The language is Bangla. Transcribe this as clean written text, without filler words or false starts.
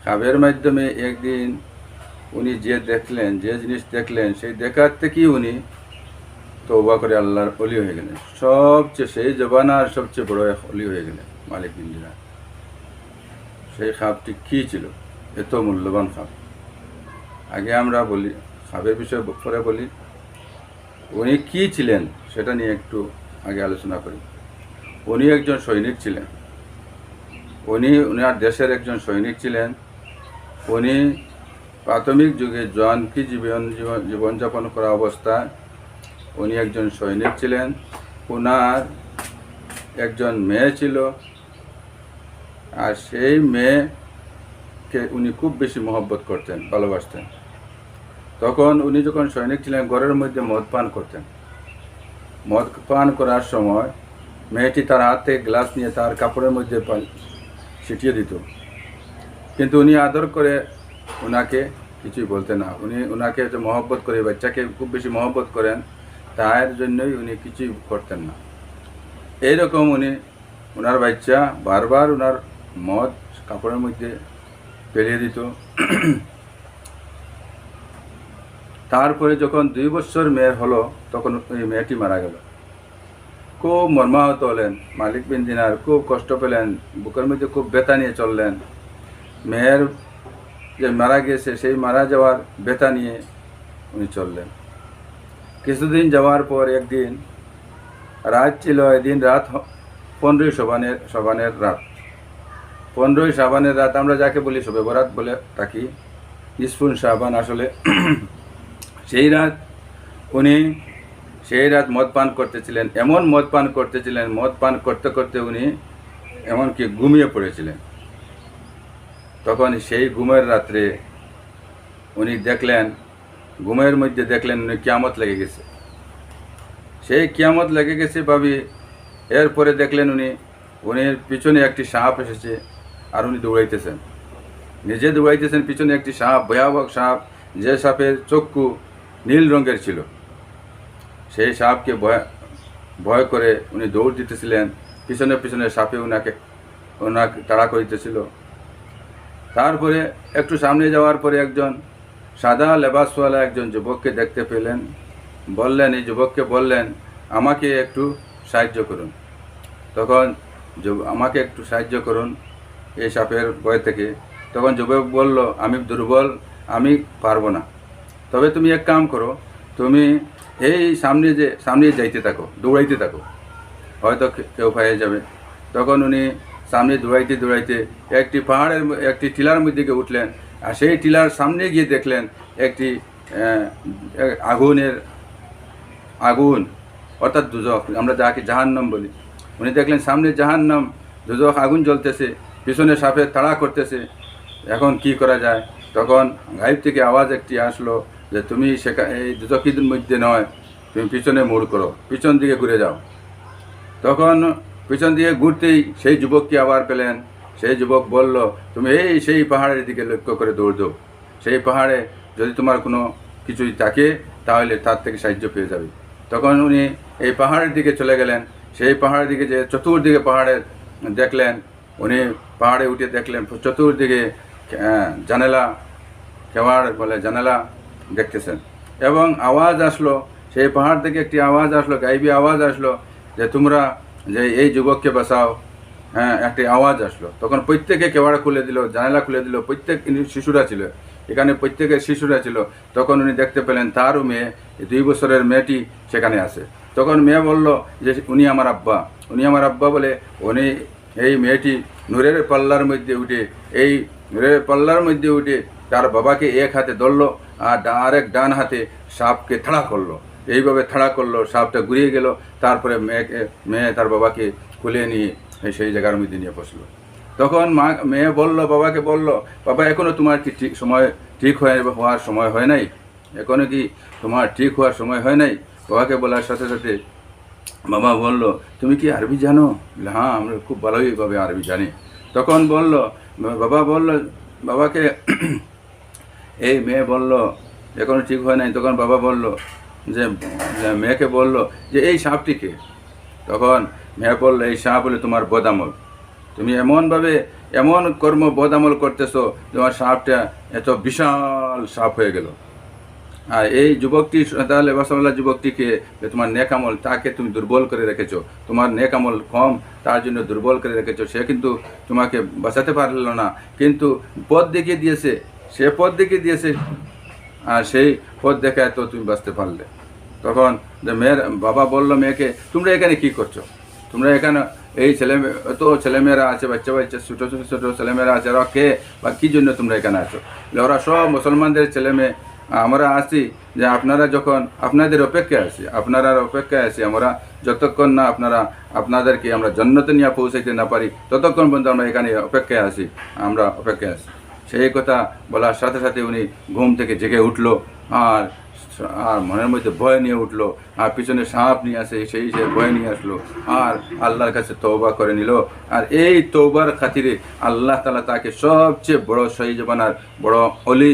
খাবের মাধ্যমে একদিন উনি যে দেখলেন, যে জিনিস দেখলেন, সেই দেখার থেকেই উনি তওবা করে আল্লাহর অলি হয়ে গেলেন। সবচেয়ে সেই জবানার সবচেয়ে বড় অলি হয়ে গেলেন মালিক বিন দিনার। সেই খাপটি কী ছিল? এত মূল্যবান খাপ। আগে আমরা বলি, খাবের বিষয়ে পরে বলি। উনি কী ছিলেন সেটা নিয়ে একটু আগে আলোচনা করি। উনি একজন সৈনিক ছিলেন। উনার দেশের একজন সৈনিক ছিলেন। উনি প্রাথমিক যুগে জোয়ানকি জীবনযাপন করা অবস্থায় উনি একজন সৈনিক ছিলেন। ওনার একজন মেয়ে ছিল, আর সেই মেয়েকে উনি খুব বেশি মহব্বত করতেন, ভালোবাসতেন। তখন উনি যখন সৈনিক ছিলেন, ঘরের মধ্যে মদ পান করতেন। মদ পান করার সময় মেয়েটি তার হাত থেকে গ্লাস নিয়ে তার কাপড়ের মধ্যে ছিটিয়ে দিত, কিন্তু উনি আদর করে ওনাকে কিছুই বলতেন না। ওনাকে যে মহব্বত করে, বাচ্চাকে খুব বেশি মহব্বত করেন, তার জন্যই উনি কিছুই করতেন না। এইরকম ওনার বাচ্চা বারবার ওনার মদ কাপড়ের মধ্যে ফেলিয়ে দিত। তারপরে যখন 2 বছর মেয়ের হলো, তখন ওই মেয়েটি মারা গেল। খুব মর্মাহত হলেন মালিক বিন দিনার, খুব কষ্ট পেলেন, বুকের মধ্যে খুব ব্যথা নিয়ে চললেন। মেয়ের যে মারা গিয়েছে, সেই মারা যাওয়ার ব্যথা নিয়ে উনি চললেন। কিছুদিন যাওয়ার পর একদিন রাত ছিল। এদিন রাত 15ই শাবানের রাত। 15ই শাবানের রাত আমরা যাকে বলি শবে বরাত বলে থাকি, নিসফুল শাবান আসলে। সেই রাত মদ পান করতেছিলেন। এমন মদ পান করতেছিলেন, মদ পান করতে করতে উনি এমনকি ঘুমিয়ে পড়েছিলেন। তখন সেই ঘুমের রাত্রে উনি দেখলেন, ঘুমের মধ্যে দেখলেন উনি কিয়ামত লেগে গেছে। সেই কিয়ামত লেগে গেছে ভাবি, এরপরে দেখলেন উনি পিছনে একটি সাপ এসেছে, আর উনি দৌড়াইতেছেন, নিজে দৌড়াইতেছেন। পিছনে একটি সাপ, ভয়াবহ সাপ, যে সাপের চক্ষু নীল রঙের ছিল। সেই সাপকে ভয় করে উনি দৌড় দিতেছিলেন। পিছনে পিছনে সাপে ওনাকে তাড়া করিতেছিল। তারপরে একটু সামনে যাওয়ার পরে একজন সাদা লেবাসওয়ালা একজন যুবককে দেখতে পেলেন। এই যুবককে বললেন, আমাকে একটু সাহায্য করুন। তখন আমাকে একটু সাহায্য করুন এই সাপের ভয় থেকে। তখন যুবক বলল, আমি দুর্বল, আমি পারবো না। তবে তুমি এক কাম করো, তুমি এই সামনে যাইতে থাকো, দৌড়াইতে থাকো, হয়তো কেউ পেয়ে যাবে। তখন উনি সামনে দৌড়াইতে একটি টিলার মধ্যে গিয়ে উঠলেন। আর সেই টিলার সামনে গিয়ে দেখলেন একটি আগুন, অর্থাৎ দুজক, আমরা যাকে জাহান্নাম বলি। উনি দেখলেন সামনে জাহান্নাম, দুজক আগুন জ্বলতেছে, পিছনে সাপের তাড়া করতেছে। এখন কি করা যায়? তখন গায়েব থেকে আওয়াজ একটি আসলো যে, তুমি এই দুজকের মধ্যে নয়, তুমি পিছনে মোড় করো, পিছন দিকে ঘুরে যাও। তখন পিছন দিকে ঘুরতেই সেই যুবককে আবার পেলেন। সেই যুবক বলল, তুমি সেই পাহাড়ের দিকে লক্ষ্য করে দৌড় দাও। সেই পাহাড়ে যদি তোমার কোনো কিছুই থাকে, তাহলে তার থেকে সাহায্য পেয়ে যাবে। তখন উনি এই পাহাড়ের দিকে চলে গেলেন। সেই পাহাড়ের দিকে যে চতুর্দিকে পাহাড়ের দেখলেন, উনি পাহাড়ে উঠে দেখলেন চতুর্দিকে জানালা দেখতেছেন। এবং আওয়াজ আসলো, সেই পাহাড় থেকে একটি আওয়াজ আসলো, গায়েবী আওয়াজ আসলো যে, তোমরা যে এই যুবককে বাঁচাও। একটি আওয়াজ আসলো। তখন প্রত্যেকে কেওয়াড়া খুলে দিল, জানালা খুলে দিল। প্রত্যেক শিশুরা ছিল এখানে, প্রত্যেকের শিশুরা ছিল। তখন উনি দেখতে পেলেন তারও মেয়ে, 2 বছরের মেয়েটি সেখানে আছে। তখন মেয়ে বলল যে, উনি আমার আব্বা বলে এই মেয়েটি নূরের পাল্লার মধ্যে উঠে তার বাবাকে এক হাতে ধরলো, আর আরেক ডান হাতে সাপকে থাড়া করলো। এইভাবে থাড়া করলো, সাপটা ঘুরিয়ে গেল। তারপরে মেয়ে তার বাবাকে খুলে নিয়ে সেই জায়গার মধ্যে নিয়ে বসলো। তখন মেয়ে বাবাকে বলল, বাবা, এখনো তোমার কি ঠিক হওয়ার সময় হয় নাই? এখনো কি তোমার ঠিক হওয়ার সময় হয় নাই? বাবাকে বলার সাথে সাথে বাবা বলল, তুমি কি আরবি জানো? হ্যাঁ, আমরা খুব ভালোইভাবে আরবি জানি। তখন বাবাকে এই মেয়ে বলল, এখনো ঠিক হয় নাই। তখন বাবা বলল যে, মেয়েকে বলল যে, এই সাপটিকে। তখন মেয়ে বলল, এই সাপ হলে তোমার বদামল। তুমি এমনভাবে এমন কর্ম বদ আমল করতেছো, তোমার সাপটা এত বিশাল সাপ হয়ে গেল। আর এই যুবকটি তাহলে বাসাওয়ালা যুবকটিকে, যে তোমার নেক আমল, তাকে তুমি দুর্বল করে রেখেছো, তোমার নেক আমল কম, তার জন্য দুর্বল করে রেখেছো। সে কিন্তু তোমাকে বাঁচাতে পারল না, কিন্তু পথ দেখিয়ে দিয়েছে, সে পথ দেখিয়ে দিয়েছে, আর সেই পথ দেখায় তো তুমি বাঁচতে পারলে। তখন যে মেয়ের বাবা বললো মেয়েকে, তোমরা এখানে কি করছো? তোমরা এখানে এই ছেলেমেয়েরা আছে, বাচ্চা ছোটো ছোটো ছোটো ছেলেমেয়েরা আছে, ওরা কে বা কী জন্য তোমরা এখানে আছো? ওরা সব মুসলমানদের ছেলেমেয়ে, আমরা আসি যে আপনারা যখন আপনাদের অপেক্ষায় আছি, আপনারা অপেক্ষায় আছি আমরা, যতক্ষণ না আপনাদেরকে আমরা জান্নাতে নিয়ে পৌঁছাইতে না পারি ততক্ষণ পর্যন্ত আমরা এখানে অপেক্ষায় আছি, আমরা অপেক্ষায় আছি। সেই কথা বলার সাথে সাথে উনি ঘুম থেকে জেগে উঠলো, আর মনের মধ্যে ভয় নিয়ে উঠলো, আর পিছনে সাপ নিয়ে আসে, সেই সে ভয় নিয়ে আসলো, আর আল্লাহর কাছে তওবা করে নিল। আর এই তওবার খাতিরে আল্লাহ তাআলা তাকে সবচেয়ে বড় শহীদ বানার, বড় অলি